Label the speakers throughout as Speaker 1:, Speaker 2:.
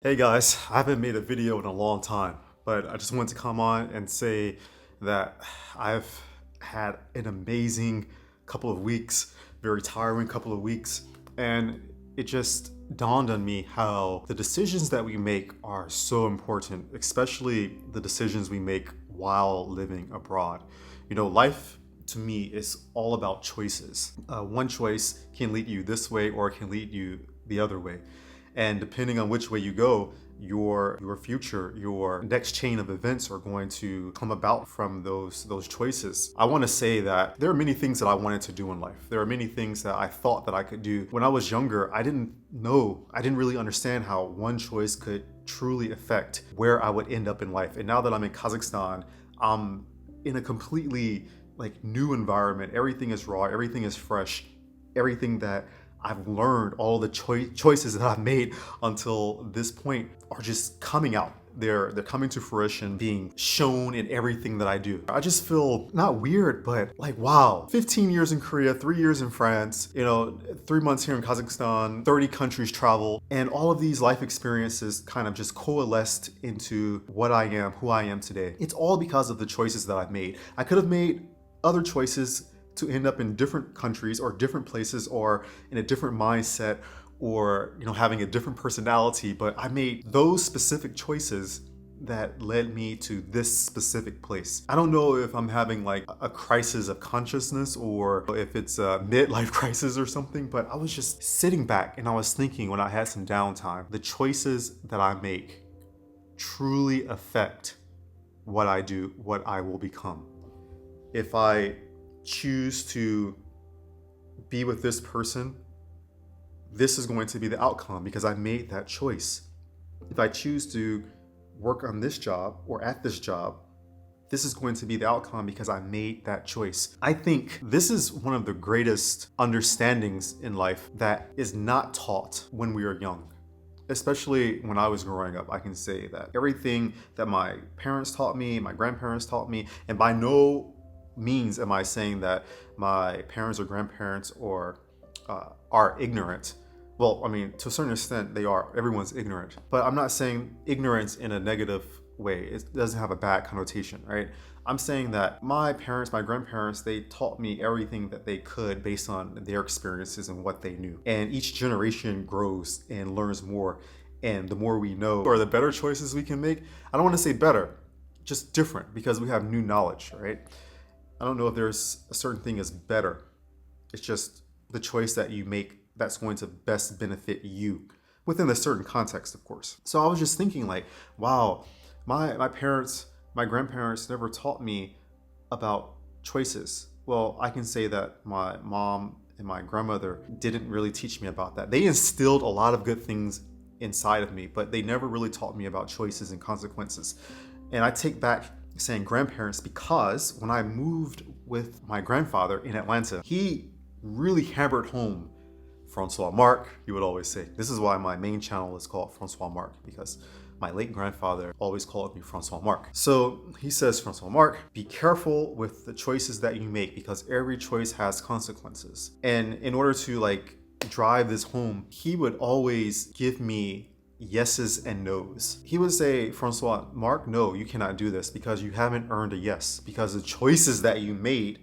Speaker 1: Hey guys, I haven't made a video in a long time, but I just wanted to come on and say that I've had an amazing couple of weeks, very tiring couple of weeks, and it just dawned on me how the decisions that we make are so important, especially the decisions we make while living abroad. Life to me is all about choices. One choice can lead you this way or it can lead you the other way. And depending on which way you go, your future, your next chain of events are going to come about from those choices. I want to say that there are many things that I wanted to do in life. There are many things that I thought that I could do. When I was younger, I didn't really understand how one choice could truly affect where I would end up in life. And now that I'm in Kazakhstan, I'm in a completely new environment. Everything is raw, everything is fresh, everything that I've learned, all the choices that I've made until this point are just coming out. They're coming to fruition, being shown in everything that I do. I just feel not weird, but wow. 15 years in Korea, 3 years in France, 3 months here in Kazakhstan, 30 countries travel, and all of these life experiences kind of just coalesced into what I am, who I am today. It's all because of the choices that I've made. I could have made other choices to end up in different countries or different places or in a different mindset or having a different personality, but I made those specific choices that led me to this specific place. I don't know if I'm having a crisis of consciousness or if it's a midlife crisis or something, but I was just sitting back and I was thinking when I had some downtime, the choices that I make truly affect what I do, what I will become. If I choose to be with this person, this is going to be the outcome because I made that choice. If I choose to work on this job or at this job, this is going to be the outcome because I made that choice. I think this is one of the greatest understandings in life that is not taught when we are young. Especially when I was growing up, I can say that everything that my parents taught me, my grandparents taught me, and by no means am I saying that my parents or grandparents are ignorant. Well, I mean, to a certain extent, they are. Everyone's ignorant. But I'm not saying ignorance in a negative way. It doesn't have a bad connotation, right? I'm saying that my parents, my grandparents, they taught me everything that they could based on their experiences and what they knew. And each generation grows and learns more. And the more we know, or the better choices we can make. I don't want to say better, just different because we have new knowledge, right? I don't know if there's a certain thing as better. It's just the choice that you make that's going to best benefit you within a certain context, of course. So I was just thinking wow, my parents, my grandparents never taught me about choices. Well, I can say that my mom and my grandmother didn't really teach me about that. They instilled a lot of good things inside of me, but they never really taught me about choices and consequences. And I take back saying grandparents because when I moved with my grandfather in Atlanta, he really hammered home Francois Marc, he would always say. This is why my main channel is called Francois Marc, because my late grandfather always called me Francois Marc. So he says, Francois Marc, be careful with the choices that you make because every choice has consequences. And in order to drive this home, he would always give me yeses and nos. He would say, Francois Marc, no, you cannot do this because you haven't earned a yes, because the choices that you made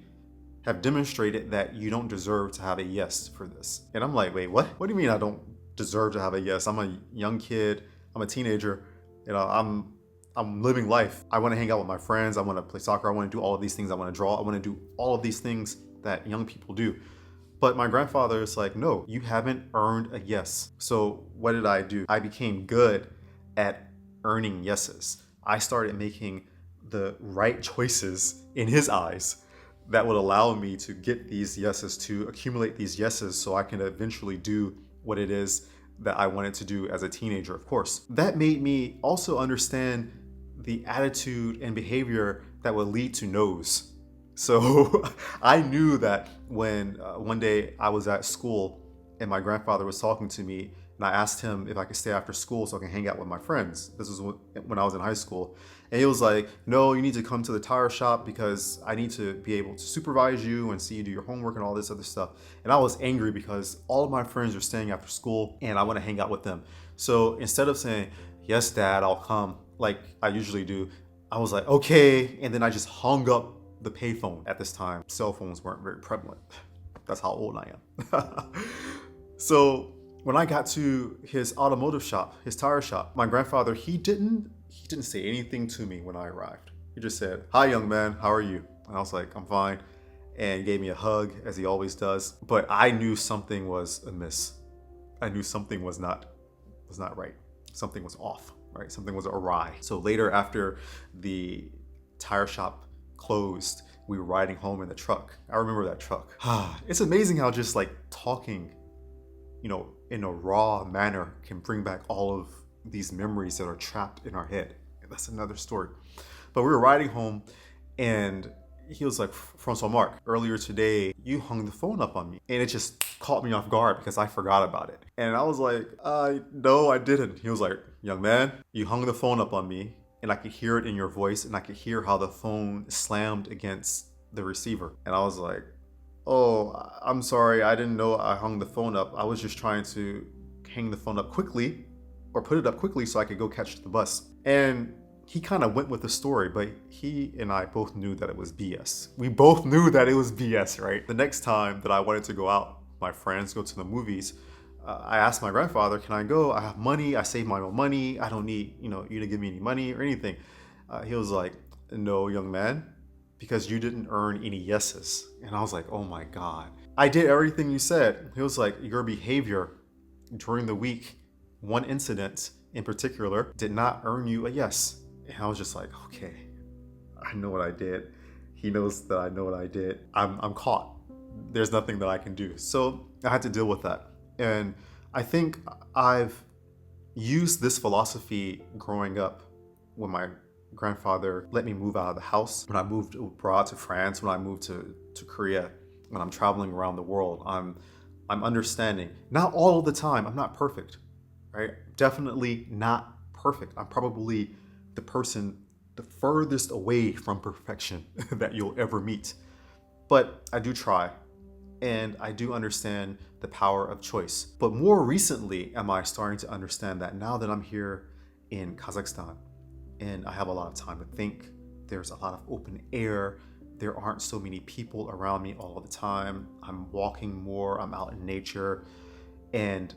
Speaker 1: have demonstrated that you don't deserve to have a yes for this. And I'm like, wait, what? What do you mean I don't deserve to have a yes? I'm a young kid. I'm a teenager. I'm living life. I want to hang out with my friends. I want to play soccer. I want to do all of these things. I want to draw. I want to do all of these things that young people do. But my grandfather is like, no, you haven't earned a yes. So what did I do? I became good at earning yeses. I started making the right choices in his eyes that would allow me to get these yeses, to accumulate these yeses so I can eventually do what it is that I wanted to do as a teenager, of course. That made me also understand the attitude and behavior that would lead to no's. So I knew that when one day I was at school and my grandfather was talking to me and I asked him if I could stay after school so I can hang out with my friends. This was when I was in high school. And he was like, no, you need to come to the tire shop because I need to be able to supervise you and see you do your homework and all this other stuff. And I was angry because all of my friends are staying after school and I want to hang out with them. So instead of saying, yes, dad, I'll come, like I usually do, I was like, okay. And then I just hung up the payphone. At this time, cell phones weren't very prevalent. That's how old I am. So when I got to his automotive shop, his tire shop, my grandfather, he didn't say anything to me when I arrived. He just said, hi, young man, how are you? And I was like, I'm fine. And gave me a hug, as he always does. But I knew something was amiss. I knew something was not right. Something was off, right? Something was awry. So later, after the tire shop closed, we were riding home in the truck. I remember that truck. It's amazing how just like talking, in a raw manner can bring back all of these memories that are trapped in our head. That's another story. But we were riding home and he was like, Francois Marc, earlier today, you hung the phone up on me. And it just caught me off guard because I forgot about it. And I was like, no, I didn't. He was like, young man, you hung the phone up on me and I could hear it in your voice and I could hear how the phone slammed against the receiver. And I was like, oh, I'm sorry. I didn't know I hung the phone up. I was just trying to hang the phone up quickly or put it up quickly so I could go catch the bus. And he kind of went with the story, but he and I both knew that it was BS. We both knew that it was BS, right? The next time that I wanted to go out, my friends go to the movies, I asked my grandfather, can I go? I have money. I save my own money. I don't need, you to give me any money or anything. He was like, no, young man, because you didn't earn any yeses. And I was like, oh my God. I did everything you said. He was like, your behavior during the week, one incident in particular, did not earn you a yes. And I was just like, okay, I know what I did. He knows that I know what I did. I'm caught. There's nothing that I can do. So I had to deal with that. And I think I've used this philosophy growing up when my grandfather let me move out of the house, when I moved abroad to France, when I moved to Korea, when I'm traveling around the world. I'm understanding. Not all of the time. I'm not perfect, right? Definitely not perfect. I'm probably the person the furthest away from perfection that you'll ever meet. But I do try, and I do understand the power of choice. But more recently am I starting to understand that now that I'm here in Kazakhstan and I have a lot of time to think, there's a lot of open air, there aren't so many people around me all the time, I'm walking more, I'm out in nature, and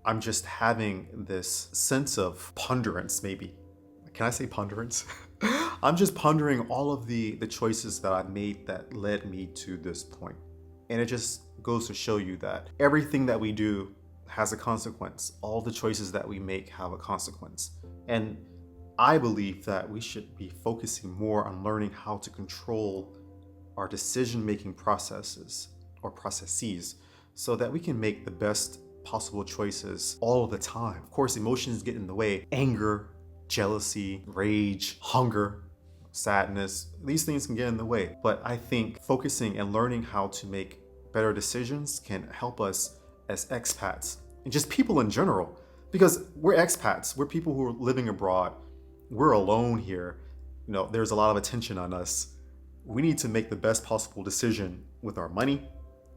Speaker 1: I'm just having this sense of ponderance, maybe. Can I say ponderance? I'm just pondering all of the choices that I've made that led me to this point. And it just goes to show you that everything that we do has a consequence. All the choices that we make have a consequence. And I believe that we should be focusing more on learning how to control our decision-making processes or processes so that we can make the best possible choices all the time. Of course, emotions get in the way. Anger, jealousy, rage, hunger, sadness, these things can get in the way. But I think focusing and learning how to make better decisions can help us as expats and just people in general. Because we're expats, we're people who are living abroad, we're alone here. There's a lot of attention on us. We need to make the best possible decision with our money,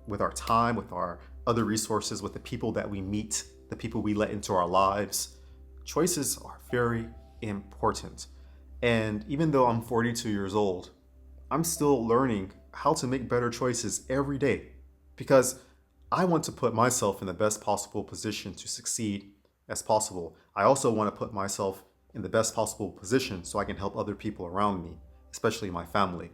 Speaker 1: with our time, with our other resources, with the people that we meet, the people we let into our lives. Choices are very important. And even though I'm 42 years old, I'm still learning how to make better choices every day because I want to put myself in the best possible position to succeed as possible. I also want to put myself in the best possible position so I can help other people around me, especially my family.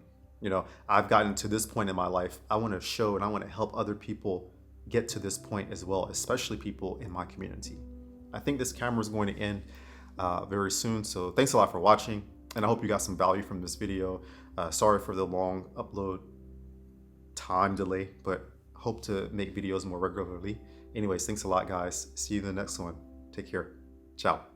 Speaker 1: I've gotten to this point in my life. I want to show and I want to help other people get to this point as well, especially people in my community. I think this camera is going to end very soon. So thanks a lot for watching. And I hope you got some value from this video. Sorry for the long upload time delay, but hope to make videos more regularly. Anyways, thanks a lot, guys. See you in the next one. Take care. Ciao.